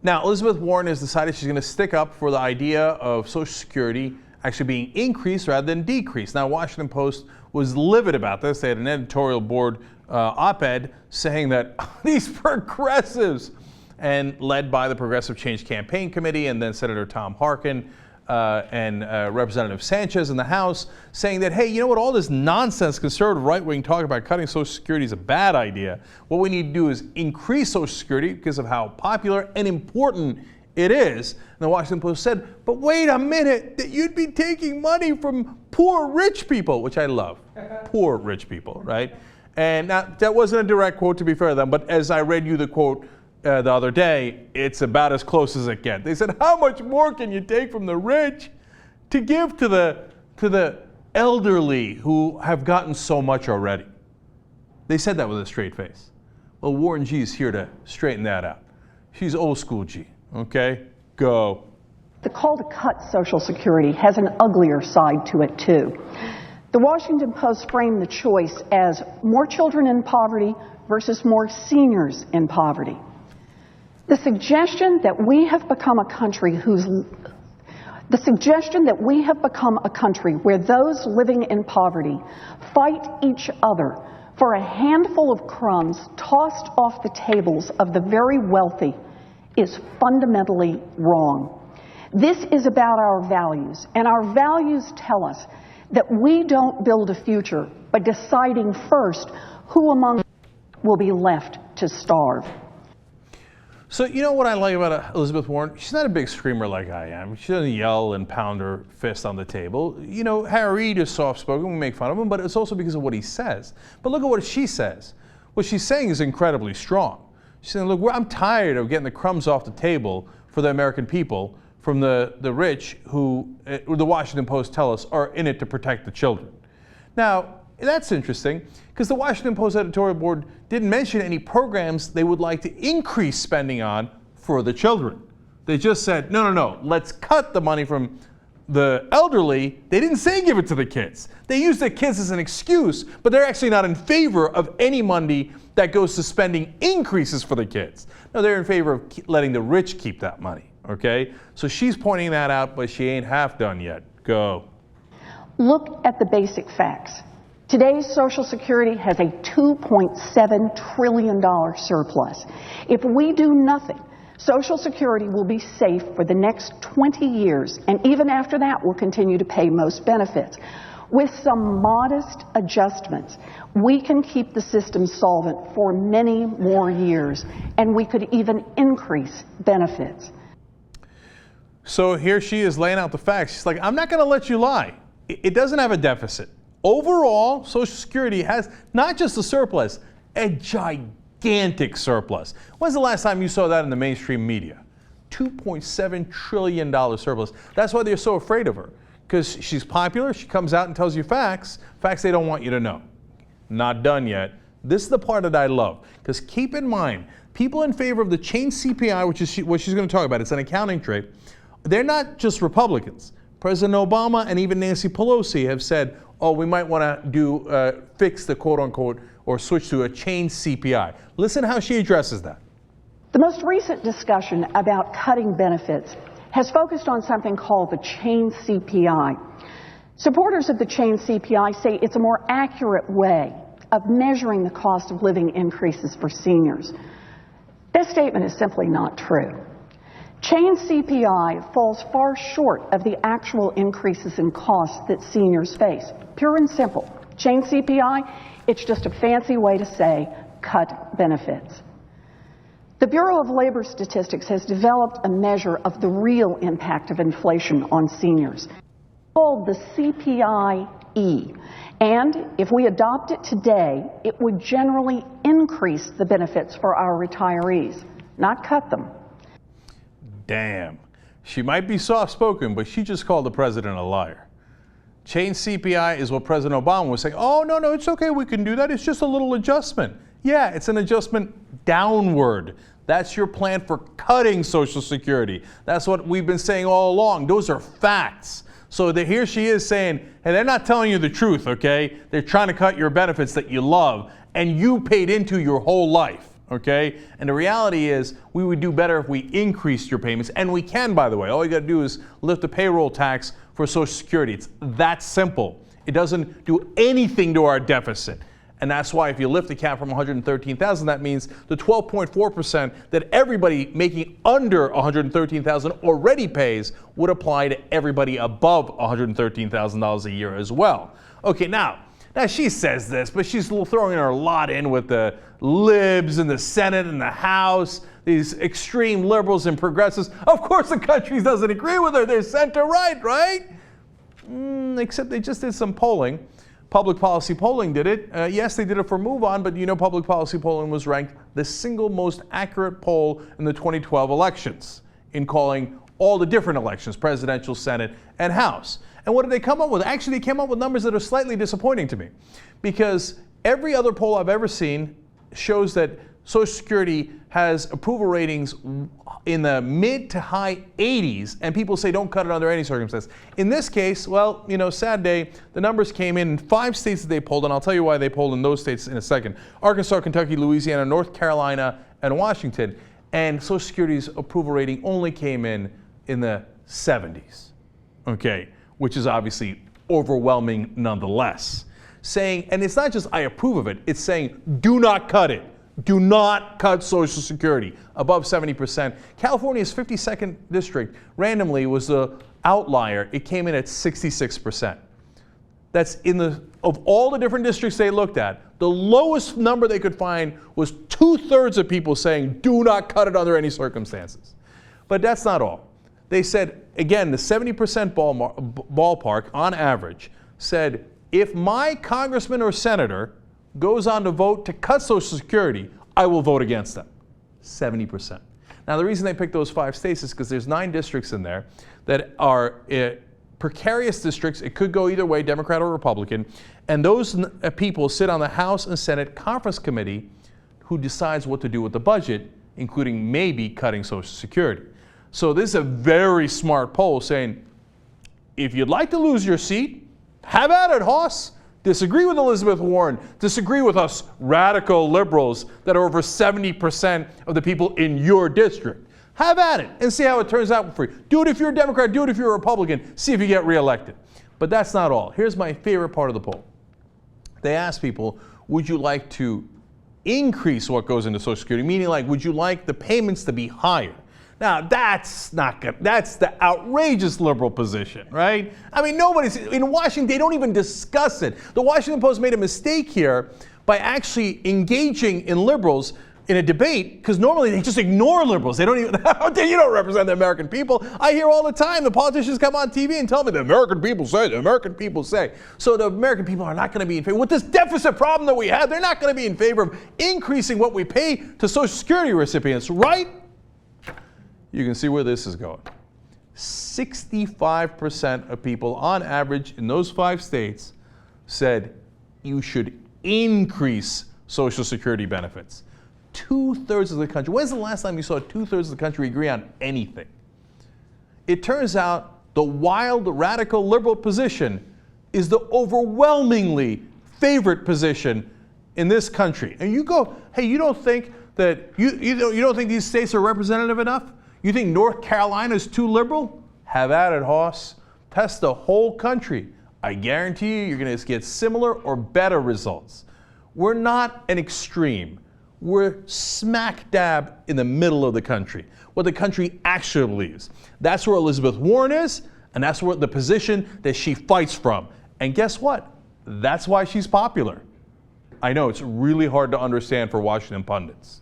Now, Elizabeth Warren has decided she's going to stick up for the idea of Social Security actually being increased rather than decreased. Now, Washington Post was livid about this. They had an editorial board op-ed saying that these progressives, and led by the Progressive Change Campaign Committee and then Senator Tom Harkin and Representative Sanchez in the House, saying that, hey, you know what, all this nonsense conservative right-wing talk about cutting Social Security is a bad idea. What we need to do is increase Social Security because of how popular and important it is. And the Washington Post said, but wait a minute, that you'd be taking money from poor rich people, which I love. Poor rich people, right? And now, that wasn't a direct quote, to be fair to them, but as I read you the quote the other day, it's about as close as it gets. They said, how much more can you take from the rich to give to the elderly who have gotten so much already? They said that with a straight face. Well, Warren G is here to straighten that out. She's old school G, okay? Go. The call to cut Social Security has an uglier side to it, too. The Washington Post framed the choice as more children in poverty versus more seniors in poverty. The suggestion that we have become a country where those living in poverty fight each other for a handful of crumbs tossed off the tables of the very wealthy is fundamentally wrong. This is about our values, and our values tell us that we don't build a future by deciding first who among us will be left to starve. So you know what I like about Elizabeth Warren? She's not a big screamer like I am. She doesn't yell and pound her fist on the table. You know, Harry Reid is soft-spoken. We make fun of him, but it's also because of what he says. But look at what she says. What she's saying is incredibly strong. She's saying, look, I'm tired of getting the crumbs off the table for the American people from the rich who, the Washington Post tell us, are in it to protect the children. Now, that's interesting because the Washington Post editorial board didn't mention any programs they would like to increase spending on for the children. They just said, no, let's cut the money from the elderly. They didn't say give it to the kids. They used the kids as an excuse, but they're actually not in favor of any money that goes to spending increases for the kids. No, they're in favor of letting the rich keep that money, okay? So she's pointing that out, but she ain't half done yet. Go. Look at the basic facts. Today's Social Security has a $2.7 trillion surplus. If we do nothing, Social Security will be safe for the next 20 years, and even after that, we'll continue to pay most benefits. With some modest adjustments, we can keep the system solvent for many more years, and we could even increase benefits. So here she is laying out the facts. She's like, I'm not going to let you lie. It doesn't have a deficit. Overall, Social Security has not just a surplus, a gigantic surplus. When's the last time you saw that in the mainstream media? $2.7 trillion surplus. That's why they're so afraid of her, because she's popular. She comes out and tells you facts they don't want you to know. Not done yet. This is the part that I love, because keep in mind, people in favor of the chain CPI, which is what she's going to talk about, it's an accounting trick, they're not just Republicans. President Obama and even Nancy Pelosi have said, oh, we might want to fix the quote-unquote or switch to a chain CPI. Listen how she addresses that. The most recent discussion about cutting benefits has focused on something called the chain CPI. Supporters of the chain CPI say it's a more accurate way of measuring the cost of living increases for seniors. This statement is simply not true. Chain CPI falls far short of the actual increases in costs that seniors face. Pure and simple. Chain CPI, it's just a fancy way to say cut benefits. The Bureau of Labor Statistics has developed a measure of the real impact of inflation on seniors, called the CPI-E. And if we adopt it today, it would generally increase the benefits for our retirees, not cut them. Damn. She might be soft-spoken, but she just called the president a liar. Chain CPI is what President Obama was saying. Oh, no, it's okay, we can do that. It's just a little adjustment. Yeah, it's an adjustment downward. That's your plan for cutting Social Security. That's what we've been saying all along. Those are facts. So here she is saying, hey, they're not telling you the truth, okay? They're trying to cut your benefits that you love and you paid into your whole life. okay? And the reality is we would do better if we increased your payments, and we can, by the way. All you got to do is lift the payroll tax for Social Security. It's that simple. It doesn't do anything to our deficit. And that's why if you lift the cap from 113,000, that means the 12.4% that everybody making under 113,000 already pays would apply to everybody above $113,000 a year as well. Okay, now she says this, but she's throwing her lot in with the libs in the Senate and the House, these extreme liberals and progressives. Of course the country doesn't agree with her. They're center-right, right? Except they just did some polling. Public Policy Polling did it. Yes, they did it for Move On, but you know Public Policy Polling was ranked the single most accurate poll in the 2012 elections in calling all the different elections, presidential, Senate, and House. And what did they come up with? Actually, they came up with numbers that are slightly disappointing to me, because every other poll I've ever seen shows that Social Security has approval ratings in the mid to high 80s, and people say don't cut it under any circumstance. In this case, well, you know, sad day, the numbers came in 5 states that they polled, and I'll tell you why they polled in those states in a second. Arkansas, Kentucky, Louisiana, North Carolina, and Washington. And Social Security's approval rating only came in the 70s, okay, which is obviously overwhelming nonetheless. Saying, and it's not just I approve of it, it's saying do not cut it. Do not cut Social Security above 70%. California's 52nd district randomly was the outlier. It came in at 66%. That's of all the different districts they looked at, the lowest number they could find was 2/3 of people saying do not cut it under any circumstances. But that's not all. They said, again, the 70% ballpark on average said, if my congressman or senator goes on to vote to cut Social Security, I will vote against them. 70%. Now, the reason they picked those 5 states is because there's 9 districts in there that are precarious districts. It could go either way, Democrat or Republican. And those people sit on the House and Senate Conference Committee who decides what to do with the budget, including maybe cutting Social Security. So this is a very smart poll saying, if you'd like to lose your seat, have at it, Hoss. Disagree with Elizabeth Warren, disagree with us radical liberals that are over 70% of the people in your district. Have at it and see how it turns out for you. Do it if you're a Democrat, do it if you're a Republican, see if you get reelected. But that's not all. Here's my favorite part of the poll. They asked people, would you like to increase what goes into Social Security? Meaning, like, would you like the payments to be higher? Now, that's not good. That's the outrageous liberal position, right? I mean, in Washington, they don't even discuss it. The Washington Post made a mistake here by actually engaging in liberals in a debate, because normally they just ignore liberals. They don't even, you don't represent the American people. I hear all the time the politicians come on TV and tell me the American people say, the American people say. So the American people are not going to be in favor. With this deficit problem that we have, they're not going to be in favor of increasing what we pay to Social Security recipients, right? You can see where this is going. 65% of people on average in those 5 states said you should increase Social Security benefits. 2/3 of the country. When's the last time you saw 2/3 of the country agree on anything? It turns out the wild, radical, liberal position is the overwhelmingly favorite position in this country. And you go, hey, you don't think that you don't think these states are representative enough? You think North Carolina is too liberal? Have at it, Hoss. Test the whole country. I guarantee you, you're going to get similar or better results. We're not an extreme. We're smack dab in the middle of the country, what the country actually believes. That's where Elizabeth Warren is, and that's where the position that she fights from. And guess what? That's why she's popular. I know it's really hard to understand for Washington pundits.